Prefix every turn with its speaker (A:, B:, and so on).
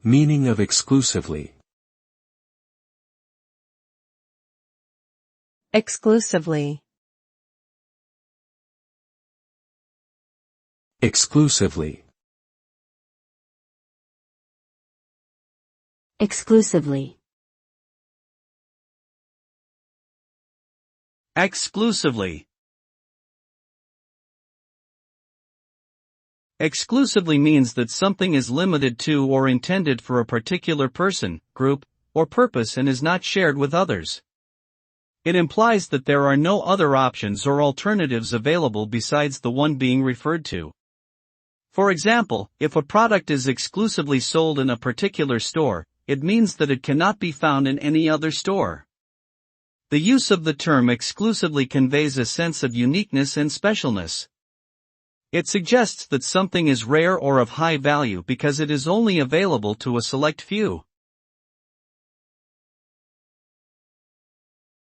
A: Meaning of exclusively.
B: Exclusively.
A: Exclusively.
C: Exclusively.
D: Exclusively. Exclusively means that something is limited to or intended for a particular person, group, or purpose and is not shared with others. It implies that there are no other options or alternatives available besides the one being referred to. For example, if a product is exclusively sold in a particular store, it means that it cannot be found in any other store. The use of the term exclusively conveys a sense of uniqueness and specialness. It suggests that something is rare or of high value because it is only available to a select few.